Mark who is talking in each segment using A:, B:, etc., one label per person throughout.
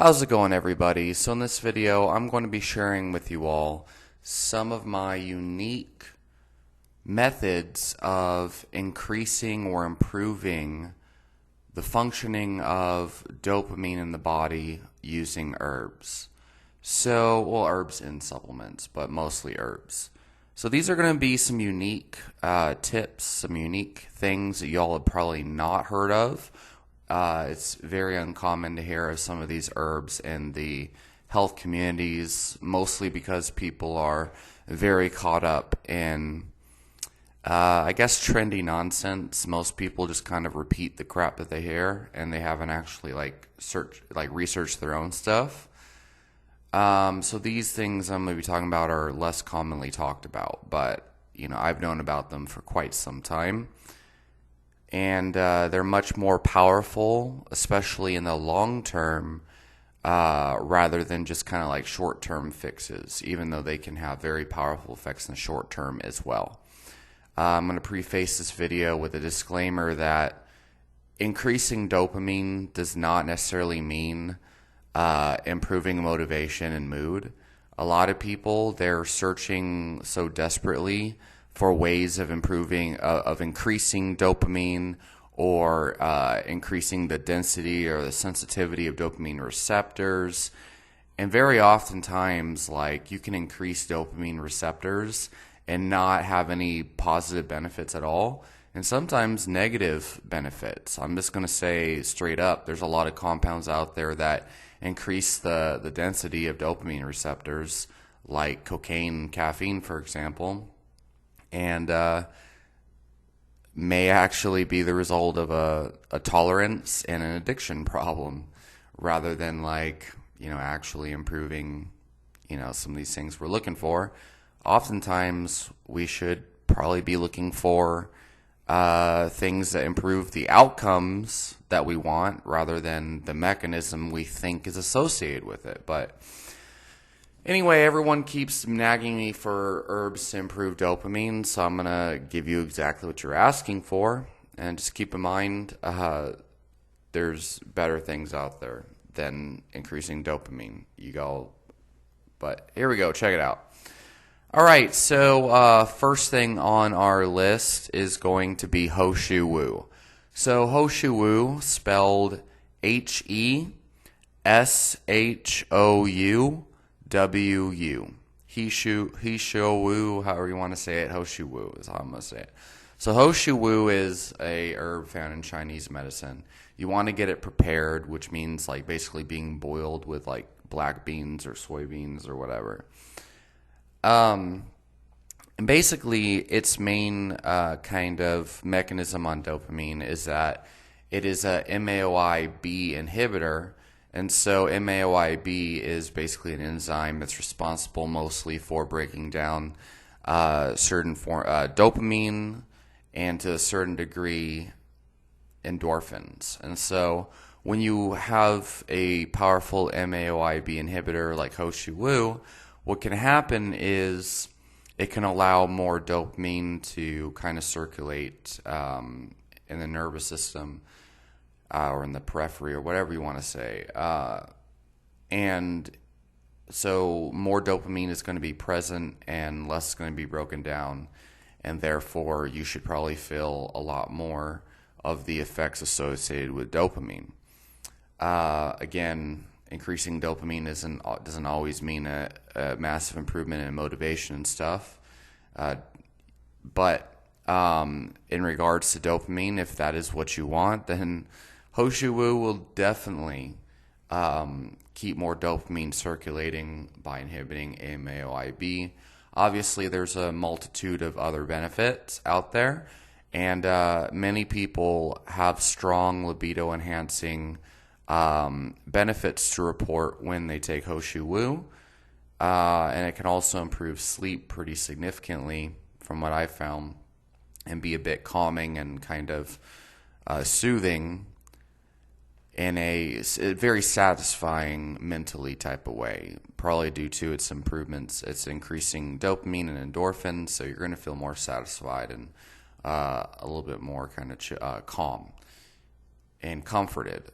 A: How's it going, everybody? So in this video, I'm going to be sharing with you all some of my unique methods of increasing or improving the functioning of dopamine in the body using herbs. Well, herbs and supplements, but mostly herbs. So these are going to be some unique tips, some unique things that y'all have probably not heard of. It's very uncommon to hear of some of these herbs in the health communities, mostly because people are very caught up in, I guess, trendy nonsense. Most people just kind of repeat the crap that they hear, and they haven't actually researched their own stuff. So these things I'm going to be talking about are less commonly talked about, but I've known about them for quite some time. And they're much more powerful, especially in the long term, rather than just kind of like short term fixes, even though they can have very powerful effects in the short term as well. I'm going to preface this video with a disclaimer that increasing dopamine does not necessarily mean improving motivation and mood. A lot of people, they're searching so desperately for ways of increasing dopamine or increasing the density or the sensitivity of dopamine receptors. And very oftentimes, you can increase dopamine receptors and not have any positive benefits at all, and sometimes negative benefits. I'm just going to say straight up, there's a lot of compounds out there that increase the density of dopamine receptors, like cocaine and caffeine, for example, and may actually be the result of a tolerance and an addiction problem, rather than actually improving some of these things we're looking for. Oftentimes we should probably be looking for things that improve the outcomes that we want, rather than the mechanism we think is associated with it. But anyway, everyone keeps nagging me for herbs to improve dopamine, so I'm going to give you exactly what you're asking for. And just keep in mind, there's better things out there than increasing dopamine. But here we go, check it out. All right, so first thing on our list is going to be Shou Wu. So Shou Wu, spelled HESHOUWU. Shou Wu, however you want to say it, Shou Wu is how I'm going to say it. So Shou Wu is a herb found in Chinese medicine. You want to get it prepared, which means basically being boiled with black beans or soybeans or whatever. And basically its main kind of mechanism on dopamine is that it is a MAOIB inhibitor. And so MAOIB is basically an enzyme that's responsible mostly for breaking down certain dopamine and to a certain degree endorphins. And so when you have a powerful MAOIB inhibitor like Shou Wu, what can happen is it can allow more dopamine to kind of circulate in the nervous system, or in the periphery, or whatever you want to say. And so more dopamine is going to be present and less is going to be broken down. And therefore, you should probably feel a lot more of the effects associated with dopamine. Again, increasing dopamine doesn't always mean a massive improvement in motivation and stuff. But in regards to dopamine, if that is what you want, then Shou Wu will definitely keep more dopamine circulating by inhibiting MAOIB. Obviously, there's a multitude of other benefits out there, and many people have strong libido-enhancing benefits to report when they take Shou Wu, and it can also improve sleep pretty significantly, from what I found, and be a bit calming and kind of soothing in a very satisfying mentally type of way, probably due to its improvements. It's increasing dopamine and endorphins, so you're going to feel more satisfied and a little bit more kind of calm and comforted.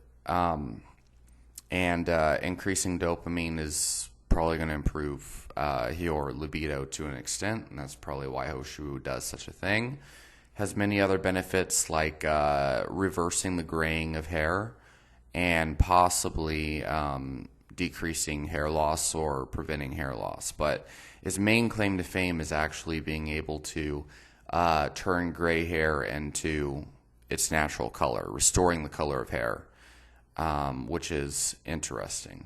A: And increasing dopamine is probably going to improve your libido to an extent, and that's probably why Shou Wu does such a thing. Has many other benefits like reversing the graying of hair and possibly decreasing hair loss or preventing hair loss. But his main claim to fame is actually being able to turn gray hair into its natural color, restoring the color of hair, which is interesting.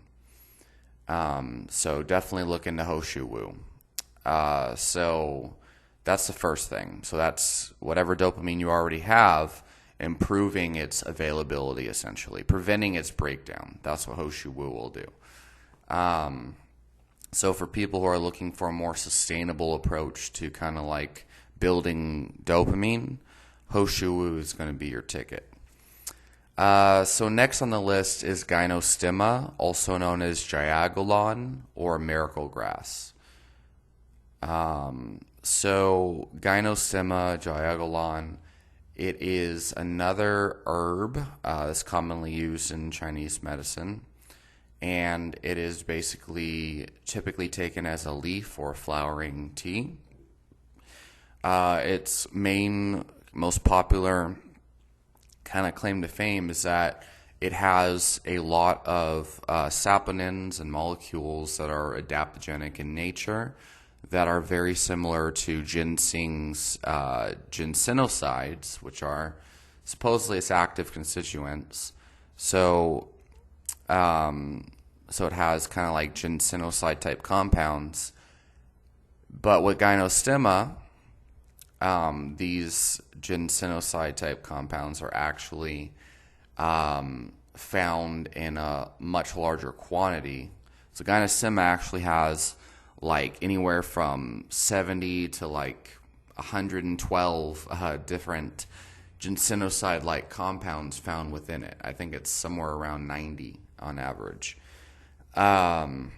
A: So definitely look into Shou Wu. So that's the first thing. So that's whatever dopamine you already have, improving its availability, essentially, preventing its breakdown. That's what Shou Wu will do. So for people who are looking for a more sustainable approach to kind of like building dopamine, Shou Wu is going to be your ticket. So next on the list is Gynostemma, also known as Gyagolon or miracle grass. So Gynostemma, Gyagolon, it is another herb that's commonly used in Chinese medicine, and it is basically typically taken as a leaf or flowering tea. Its most popular kind of claim to fame is that it has a lot of saponins and molecules that are adaptogenic in nature that are very similar to ginseng's ginsenosides, which are supposedly its active constituents. So it has kind of like ginsenoside type compounds. But with Gynostemma, these ginsenoside type compounds are actually found in a much larger quantity. So Gynostemma actually has like anywhere from 70 to like 112 different ginsenoside-like compounds found within it. I think it's somewhere around 90 on average. And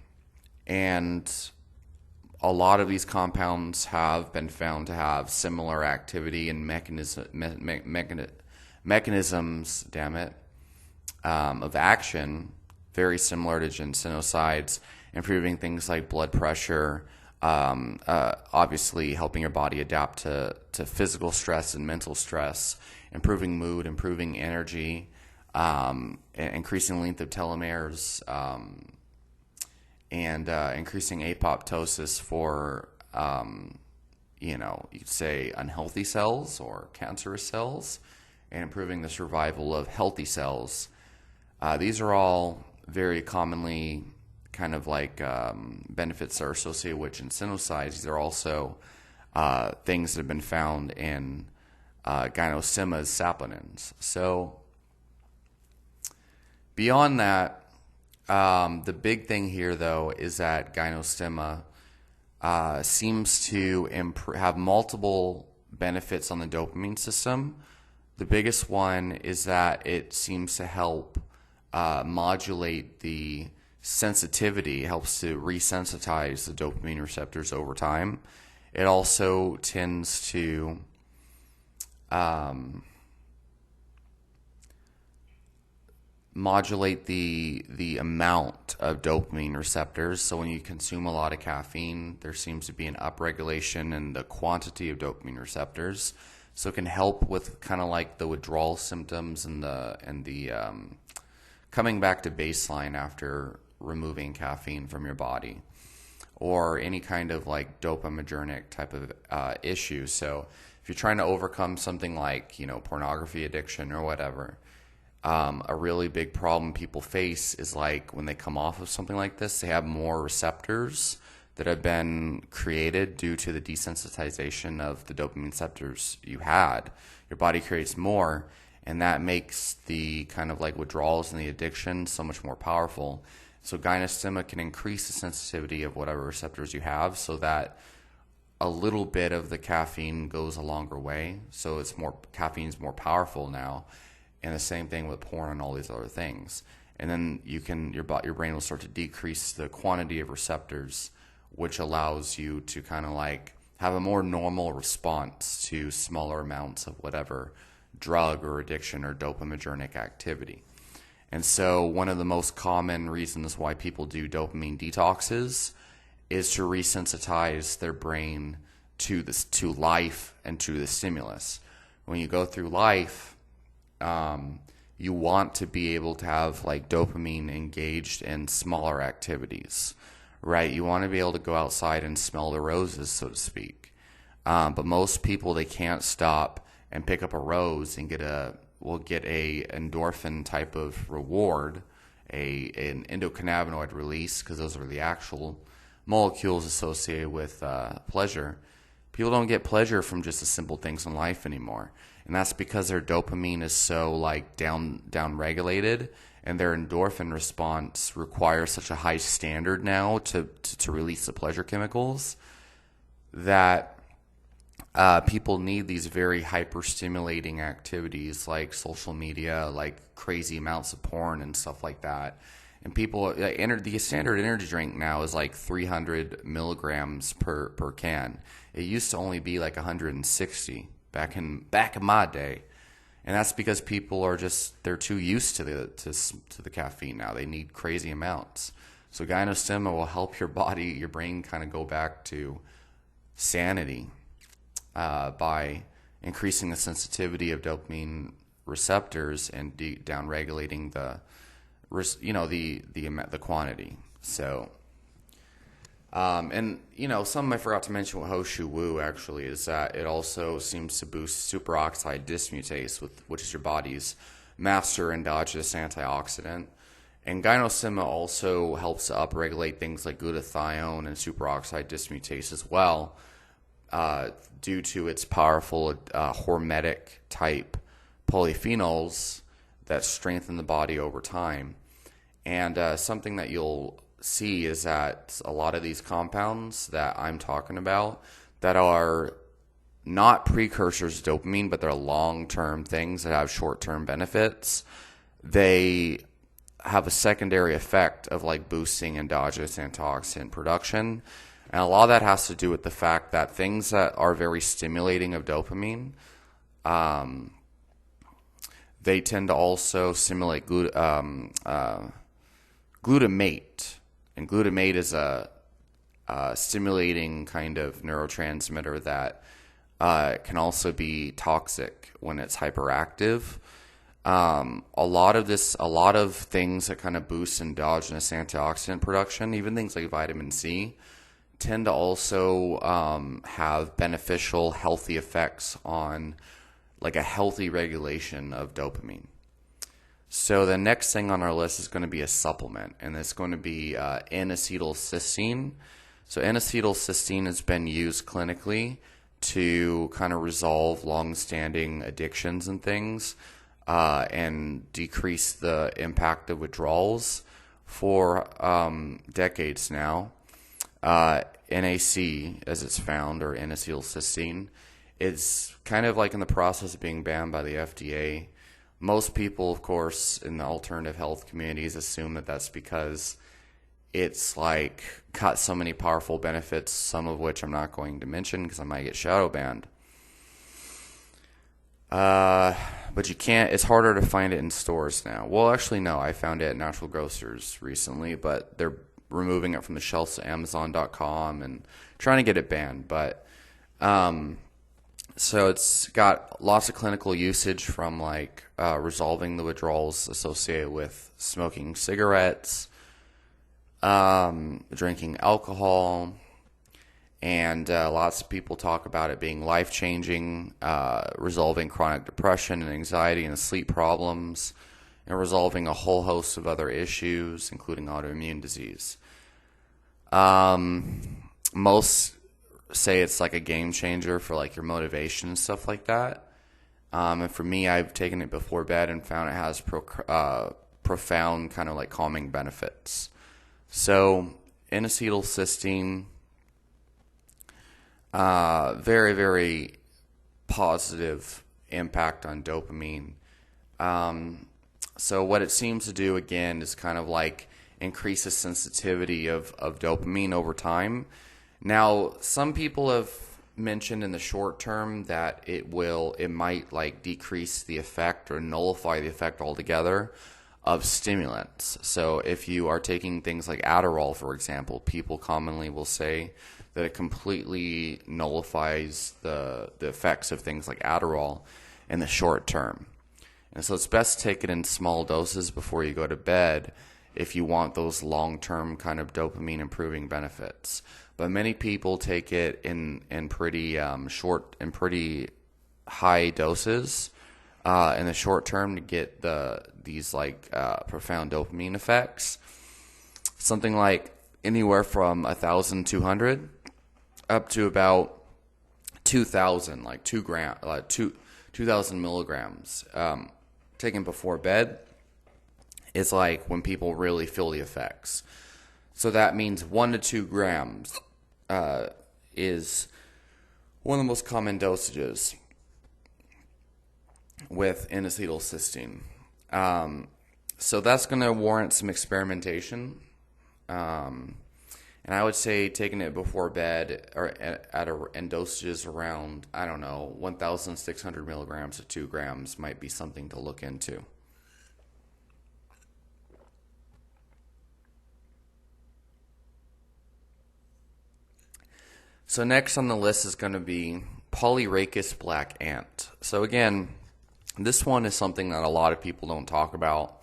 A: a lot of these compounds have been found to have similar activity and mechanisms, of action, very similar to ginsenosides, improving things like blood pressure, obviously helping your body adapt to physical stress and mental stress, improving mood, improving energy, increasing length of telomeres, and increasing apoptosis for, you'd say unhealthy cells or cancerous cells, and improving the survival of healthy cells. These are all very commonly kind of like benefits that are associated with ginsenosides. These are also things that have been found in Gynostemma's saponins. So beyond that, the big thing here, though, is that Gynostemma seems to have multiple benefits on the dopamine system. The biggest one is that it seems to help modulate the sensitivity, helps to resensitize the dopamine receptors over time. It also tends to modulate the amount of dopamine receptors. So when you consume a lot of caffeine, there seems to be an upregulation in the quantity of dopamine receptors. So it can help with kind of like the withdrawal symptoms and the coming back to baseline after removing caffeine from your body, or any kind of like dopaminergic type of issue. So if you're trying to overcome something like, pornography addiction or whatever, a really big problem people face is like when they come off of something like this, they have more receptors that have been created due to the desensitization of the dopamine receptors you had. Your body creates more, and that makes the kind of like withdrawals and the addiction so much more powerful. So Gynostemma can increase the sensitivity of whatever receptors you have so that a little bit of the caffeine goes a longer way. So caffeine's more powerful now. And the same thing with porn and all these other things. And then your brain will start to decrease the quantity of receptors, which allows you to kind of like have a more normal response to smaller amounts of whatever drug or addiction or dopaminergic activity. And so one of the most common reasons why people do dopamine detoxes is to resensitize their brain to this, to life and to the stimulus. When you go through life, you want to be able to have like dopamine engaged in smaller activities, right? You want to be able to go outside and smell the roses, so to speak. But most people, they can't stop and pick up a rose and will get a endorphin type of reward, an endocannabinoid release, because those are the actual molecules associated with pleasure. People don't get pleasure from just the simple things in life anymore. And that's because their dopamine is so like down regulated, and their endorphin response requires such a high standard now to release the pleasure chemicals that people need these very hyper-stimulating activities like social media, like crazy amounts of porn and stuff like that. And people, the standard energy drink now is like 300 milligrams per can. It used to only be like 160 back in my day. And that's because people are they're too used to the caffeine now. They need crazy amounts. So Gynostemma will help your brain kind of go back to sanity by increasing the sensitivity of dopamine receptors and down-regulating the quantity. So, and something I forgot to mention with Shou Wu actually is that it also seems to boost superoxide dismutase, which is your body's master endogenous antioxidant. And Gynostemma also helps to upregulate things like glutathione and superoxide dismutase as well, due to its powerful hormetic type polyphenols that strengthen the body over time. And something that you'll see is that a lot of these compounds that I'm talking about that are not precursors to dopamine, but they're long-term things that have short-term benefits, they have a secondary effect of like boosting endogenous antioxidant production. And a lot of that has to do with the fact that things that are very stimulating of dopamine, they tend to also stimulate glutamate. And glutamate is a stimulating kind of neurotransmitter that can also be toxic when it's hyperactive. A lot of things that kind of boost endogenous antioxidant production, even things like vitamin C, tend to also have beneficial, healthy effects on like a healthy regulation of dopamine. So the next thing on our list is going to be a supplement, and it's going to be N-acetyl cysteine. So N-acetyl cysteine has been used clinically to kind of resolve long-standing addictions and things, and decrease the impact of withdrawals for decades now. NAC, as it's found, or N-acetyl cysteine, is kind of like in the process of being banned by the FDA. Most people, of course, in the alternative health communities assume that that's because it's like got so many powerful benefits, some of which I'm not going to mention because I might get shadow banned. But you can't, it's harder to find it in stores now. Well, actually, no, I found it at natural grocers recently, but they're removing it from the shelves at Amazon.com and trying to get it banned. But, so it's got lots of clinical usage from like resolving the withdrawals associated with smoking cigarettes, drinking alcohol, and lots of people talk about it being life-changing, resolving chronic depression and anxiety and sleep problems, and resolving a whole host of other issues, including autoimmune disease. Most say it's like a game changer for like your motivation and stuff like that. And for me, I've taken it before bed and found it has profound kind of like calming benefits. So N-acetyl cysteine, very, very positive impact on dopamine. So what it seems to do, again, is kind of like increase the sensitivity of dopamine over time. Now, some people have mentioned in the short term that it might like decrease the effect or nullify the effect altogether. of stimulants. So if you are taking things like Adderall, for example, people commonly will say that it completely nullifies the effects of things like Adderall in the short term. And so it's best to take it in small doses before you go to bed if you want those long-term kind of dopamine improving benefits. But many people take it in pretty short and pretty high doses in the short term to get these profound dopamine effects. Something like anywhere from 1,200 up to about 2,000, like 2,000 milligrams. Taken before bed is like when people really feel the effects. So that means 1 to 2 grams is one of the most common dosages with N-acetylcysteine. So that's going to warrant some experimentation. And I would say taking it before bed or in dosages around, 1,600 milligrams to 2 grams might be something to look into. So next on the list is going to be Polyrhachis black ant. So again, this one is something that a lot of people don't talk about.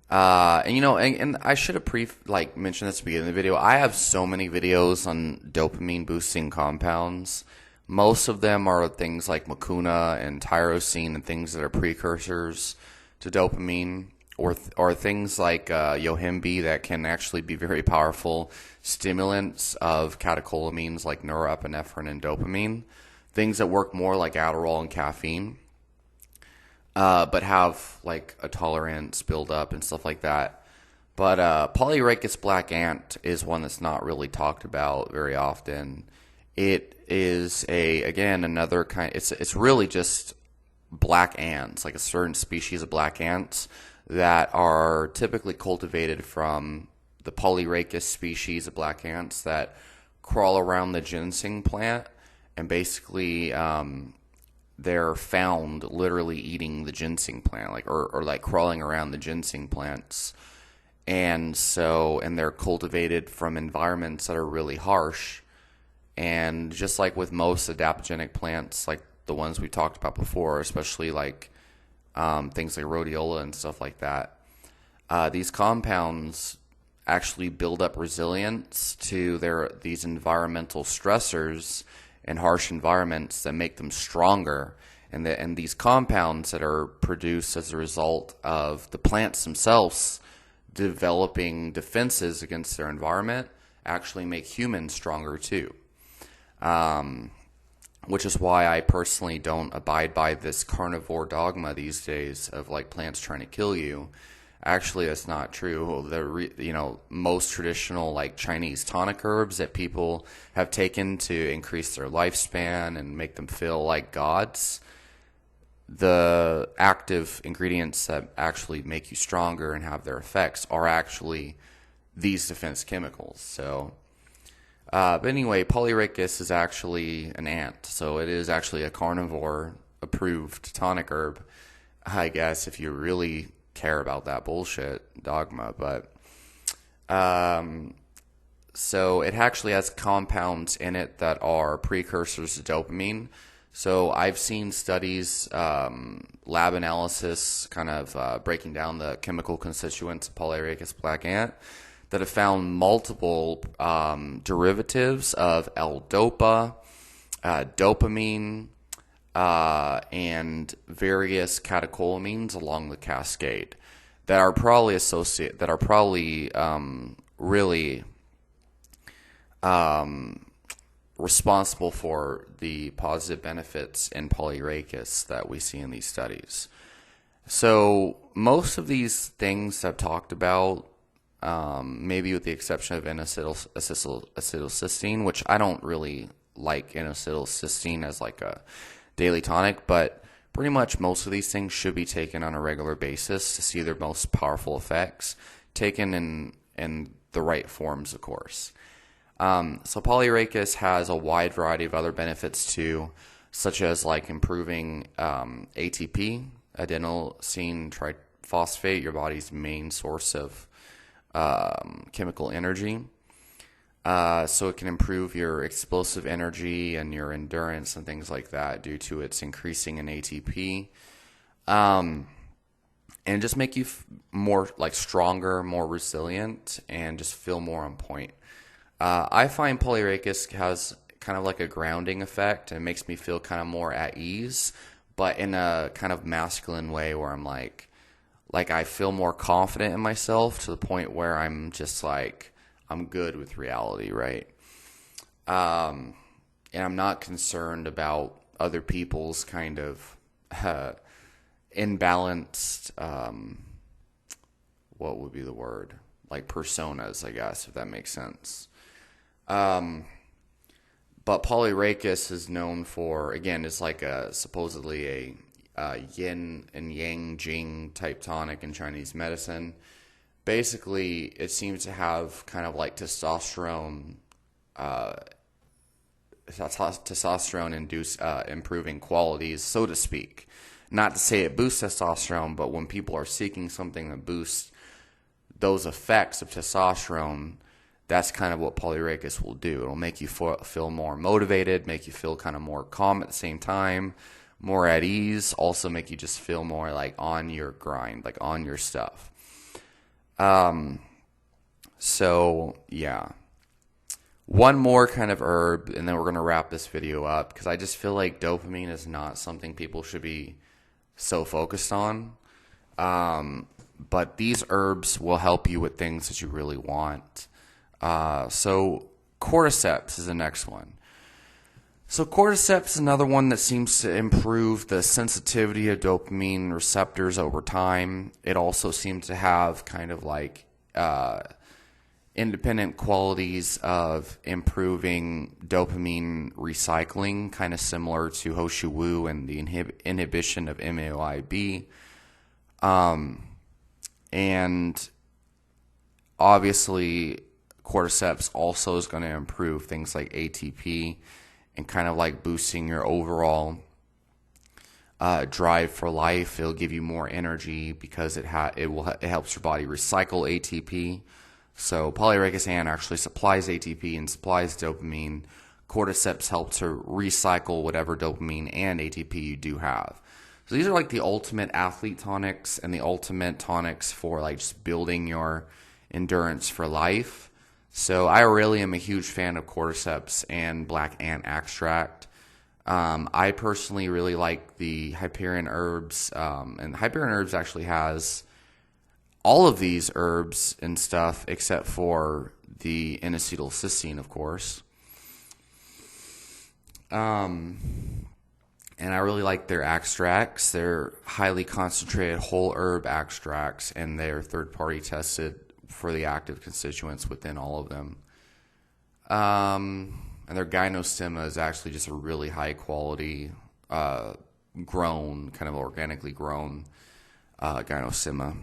A: And I should have mentioned this at the beginning of the video. I have so many videos on dopamine boosting compounds. Most of them are things like mucuna and tyrosine and things that are precursors to dopamine, or things like yohimbe that can actually be very powerful stimulants of catecholamines like norepinephrine and dopamine. Things that work more like Adderall and caffeine. But have like a tolerance build up and stuff like that. But Polyrhachis black ant is one that's not really talked about very often. It is another kind. It's really just black ants, like a certain species of black ants that are typically cultivated from the Polyrhachis species of black ants that crawl around the ginseng plant and basically they're found literally eating the ginseng plant, or crawling around the ginseng plants. And they're cultivated from environments that are really harsh. And just like with most adaptogenic plants, like the ones we talked about before, especially things like rhodiola and stuff like that, these compounds actually build up resilience to these environmental stressors and harsh environments that make them stronger. And these compounds that are produced as a result of the plants themselves developing defenses against their environment actually make humans stronger too. Which is why I personally don't abide by this carnivore dogma these days of plants trying to kill you. Actually, that's not true. Most traditional Chinese tonic herbs that people have taken to increase their lifespan and make them feel like gods, the active ingredients that actually make you stronger and have their effects are actually these defense chemicals. So, but anyway, Polyrhachis is actually an ant, so it is actually a carnivore-approved tonic herb, I guess, if you really care about that bullshit dogma. But so it actually has compounds in it that are precursors to dopamine. So I've seen studies, lab analysis, kind of breaking down the chemical constituents of Polyrhachis black ant, that have found multiple derivatives of L-dopa, dopamine, and various catecholamines along the cascade that are probably really responsible for the positive benefits in Polyrhachis that we see in these studies. So most of these things I've talked about, maybe with the exception of N-acetylcysteine, which I don't really like N-acetylcysteine as a daily tonic, but pretty much most of these things should be taken on a regular basis to see their most powerful effects, taken in the right forms, of course. So Polyrhachis has a wide variety of other benefits too, such as improving ATP, adenosine phosphate, your body's main source of chemical energy. So it can improve your explosive energy and your endurance and things like that due to its increasing in ATP. And just make you more like stronger, more resilient, and just feel more on point. I find Polyrhachis has kind of like a grounding effect and makes me feel kind of more at ease, but in a kind of masculine way where I'm like I feel more confident in myself to the point where I'm just like, I'm good with reality, right? And I'm not concerned about other people's kind of imbalanced, what would be the word? Like personas, I guess, if that makes sense. But Polyrhachis is known for, again, it's like supposedly a yin and yang jing type tonic in Chinese medicine. Basically, it seems to have kind of like testosterone induce improving qualities, so to speak. Not to say it boosts testosterone, but when people are seeking something that boosts those effects of testosterone, that's kind of what Polyrhachis will do. It'll make you feel more motivated, make you feel kind of more calm at the same time, more at ease, also make you just feel more like on your grind, like on your stuff. So yeah, one more kind of herb, and then we're going to wrap this video up, because I just feel like dopamine is not something people should be so focused on. But these herbs will help you with things that you really want. So Cordyceps is the next one. So Cordyceps is another one that seems to improve the sensitivity of dopamine receptors over time. It also seems to have kind of like independent qualities of improving dopamine recycling, kind of similar to Shou Wu and the inhibition of MAOIB. And obviously, Cordyceps also is going to improve things like ATP and kind of like boosting your overall drive for life. It'll give you more energy because it helps your body recycle ATP. So Polyrhachis actually supplies ATP and supplies dopamine. Cordyceps helps to recycle whatever dopamine and ATP you do have. So these are like the ultimate athlete tonics and the ultimate tonics for like just building your endurance for life. So I really am a huge fan of Cordyceps and black ant extract. I personally really like the Hyperion herbs, and Hyperion herbs actually has all of these herbs and stuff except for the N-acetyl cysteine, of course. And I really like their extracts. They're highly concentrated whole herb extracts, and they're third-party tested for the active constituents within all of them. And their Gynostemma is actually just a really high-quality, grown, kind of organically grown Gynostemma.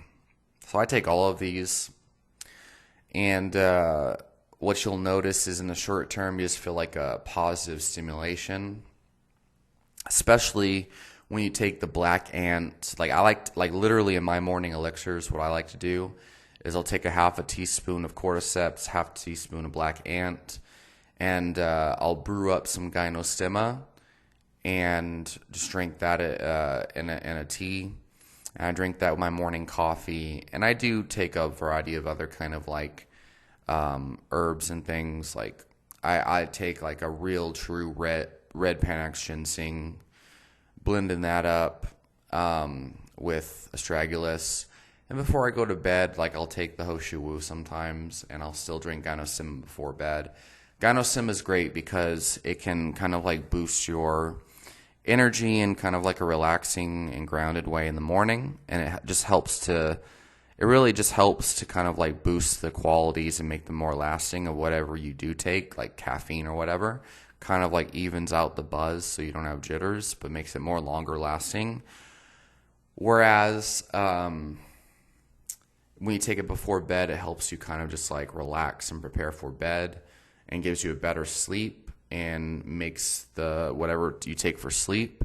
A: So I take all of these, and what you'll notice is in the short term, you just feel like a positive stimulation. Especially when you take the black ant, like literally in my morning elixirs, what I like to do is I'll take a half a teaspoon of Cordyceps, half a teaspoon of black ant, and I'll brew up some Gynostemma and just drink that in a tea. And I drink that with my morning coffee, and I do take a variety of other kind of like herbs and things. Like I take like a real true red Panax ginseng, blending that up with astragalus. And before I go to bed, like I'll take the Shou Wu sometimes, and I'll still drink Gynostemma before bed. Gynostemma is great because it can kind of like boost your energy in kind of like a relaxing and grounded way in the morning, and it really just helps to kind of like boost the qualities and make them more lasting of whatever you do take, like caffeine or whatever. Kind of like evens out the buzz so you don't have jitters, but makes it more longer lasting. Whereas when you take it before bed, it helps you kind of just like relax and prepare for bed and gives you a better sleep and makes the whatever you take for sleep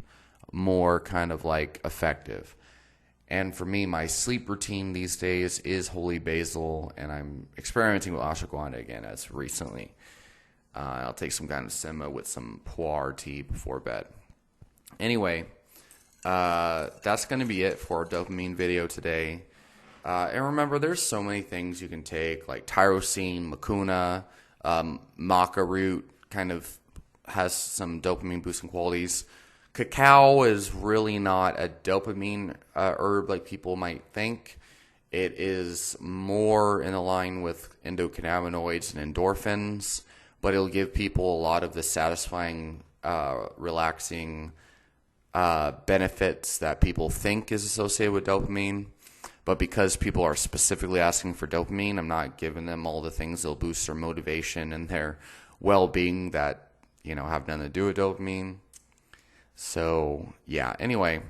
A: more kind of like effective. And for me, my sleep routine these days is holy basil, and I'm experimenting with ashwagandha again as recently. I'll take some Gynostemma with some pu'er tea before bed. Anyway, that's going to be it for our dopamine video today. And remember, there's so many things you can take, like tyrosine, mucuna, maca root kind of has some dopamine boosting qualities. Cacao is really not a dopamine herb like people might think. It is more in line with endocannabinoids and endorphins, but it'll give people a lot of the satisfying, relaxing benefits that people think is associated with dopamine. But because people are specifically asking for dopamine, I'm not giving them all the things that'll boost their motivation and their well-being that, have nothing to do with dopamine. So, yeah, anyway,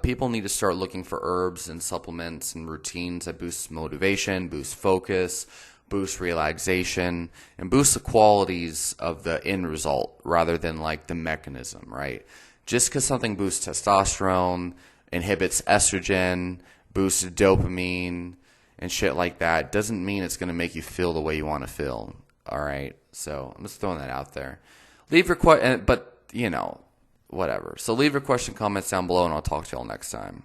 A: people need to start looking for herbs and supplements and routines that boost motivation, boost focus, boost relaxation, and boost the qualities of the end result rather than like the mechanism, right? Just because something boosts testosterone, inhibits estrogen, boosts dopamine, and shit like that doesn't mean it's going to make you feel the way you want to feel, all right? So I'm just throwing that out there. Leave your question, but, whatever. So leave your question, comments down below, and I'll talk to y'all next time.